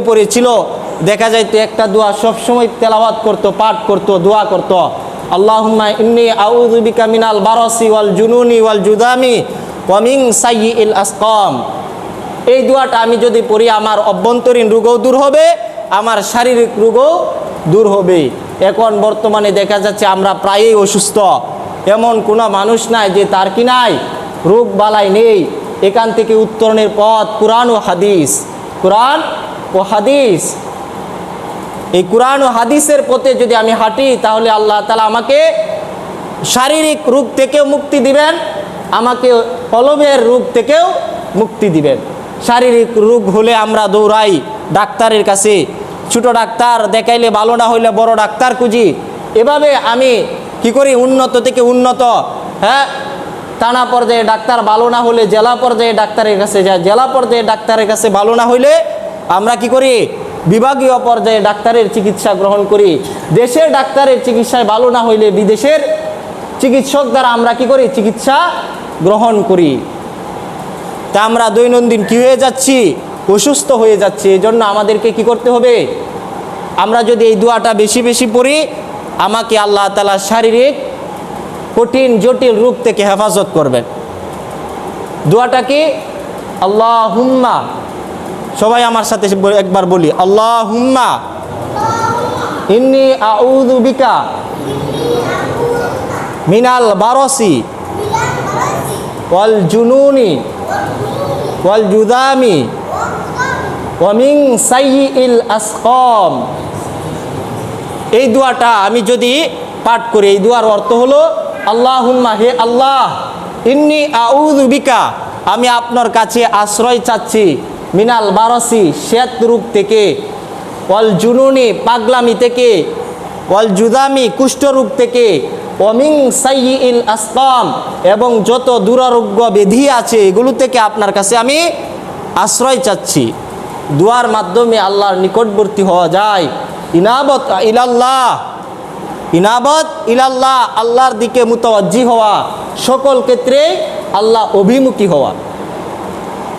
পড়েছিল, দেখা যাইতো একটা দোয়া সবসময় তেলাওয়াত করতো, পাঠ করতো, দোয়া করতো, আল্লাহুম্মা ইন্নী আউযু বিকা মিনাল বারাসি ওয়াল জুনুনি ওয়াল জুদামি ওয়া মিন সাইয়্যিল আসকাম। এই দোয়াটা আমি যদি পড়ি আমার অভ্যন্তরীণ রোগও দূর হবে, আমার শারীরিক রোগও দূর হবে। এখন বর্তমানে দেখা যাচ্ছে আমরা প্রায়ই অসুস্থ, এমন কোনো মানুষ নাই যে তার কি নাই, রোগ বালাই নেই। এখান থেকে উত্তরণের পথ কুরআন ও হাদিস, কুরআন ও হাদিস। এই কুরআন ও হাদিসের পথে যদি আমি হাঁটি তাহলে আল্লাহ তাআলা আমাকে শারীরিক রোগ থেকেও মুক্তি দিবেন, আমাকে কলবের রোগ থেকেও মুক্তি দিবেন। শারীরিক রোগ হলে আমরা দৌড়াই ডাক্তারের কাছে, ছোট ডাক্তার দেখাইলে ভালো না হইলে বড় ডাক্তার খুঁজি। এভাবে আমি কি করি, উন্নত থেকে উন্নত, থানা পর্যায়ে ডাক্তার ভালো না হলে জেলা পর্যায়ে ডাক্তারের কাছে যায়, জেলা পর্যায়ে ডাক্তারের কাছে ভালো না হইলে আমরা কি করি, বিভাগীয় পর্যায়ে ডাক্তারের চিকিৎসা গ্রহণ করি। দেশের ডাক্তারের চিকিৎসায় ভালো না হইলে বিদেশের চিকিৎসক দ্বারা আমরা কি করি, চিকিৎসা গ্রহণ করি। তা আমরা দৈনন্দিন কি হয়ে যাচ্ছি, অসুস্থ হয়ে যাচ্ছি। এই জন্য আমাদেরকে কি করতে হবে, আমরা যদি এই দোয়াটা বেশি বেশি পড়ি, আমাকে আল্লাহ তাআলা শারীরিক কঠিন জটিল রোগ থেকে হেফাজত করবেন। দোয়াটা কি, আল্লাহুম্মা, সবাই আমার সাথে একবার বলি, আল্লাহুম্মা ইন্নী আউযু বিকা মিনাল বারাসি ওয়াল জুনুনি ওয়াল জুদামি ওয়া মিন সাইয়্যিল আসকাম। এই দোয়াটা আমি যদি পাঠ করি, এই দোয়ার অর্থ হলো আল্লাহুম্মা, হে আল্লাহ, ইন্নী আউযু বিকা, আমি আপনার কাছে আশ্রয় চাচ্ছি, মিনাল বারাসি, শ্বেত রোগ থেকে, ওয়াল জুনুনি, পাগলামি থেকে, ওয়াল জুদামি, কুষ্ঠ রোগ থেকে, ওয়া মিন সাইয়্যিল আসকাম, এবং যত দুরারোগ্য ব্যাধি আছে এগুলো থেকে আপনার কাছে আমি আশ্রয় চাচ্ছি। দোয়ার মাধ্যমে আল্লাহর নিকটবর্তী হওয়া যায়। ইনাবত ইলাল্লাহ, ইনাবত ইলাল্লাহ, আল্লাহর দিকে মুতাওয়াজ্জি হওয়া, সকল ক্ষেত্রে আল্লাহ অভিমুখী হওয়া।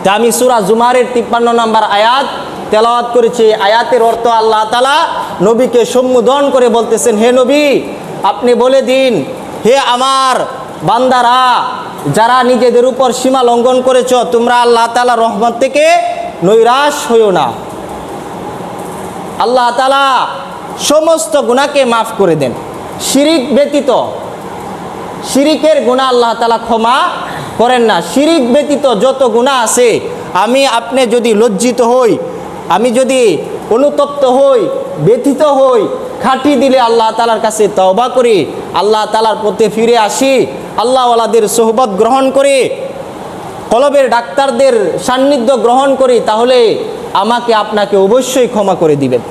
তা আমি সূরা জুমারের 53 নম্বর আয়াত তেলাওয়াত করেছি। আয়াতের অর্থ আল্লাহ তাআলা নবীকে সম্বোধন করে বলতেছেন, হে নবী, আপনি বলে দিন, হে আমার বান্দারা, যারা নিজেদের উপর সীমা লঙ্ঘন করেছ, তোমরা আল্লাহ তাআলার রহমত থেকে নৈরাশ হইও না। আল্লাহ তাআলা সমস্ত গুনাহকে মাফ করে দেন, শিরিক ব্যতীত। শিরিকের গুনাহ আল্লাহ তাআলা ক্ষমা করেন না। শিরিক ব্যতীত যত গুনাহ আছে, আমি আপনি যদি লজ্জিত হই, আমি যদি অনুতপ্ত হই, ব্যথিত হই, খাঁটি দিলে আল্লাহ তাআলার কাছে তওবা করি, আল্লাহ তাআলার পথে ফিরে আসি, আল্লাহওয়ালাদের সোহবত গ্রহণ করি, কলবের ডাক্তারদের সান্নিধ্য গ্রহণ করি, তাহলে আমাকে আপনাকে অবশ্যই ক্ষমা করে দিবেন।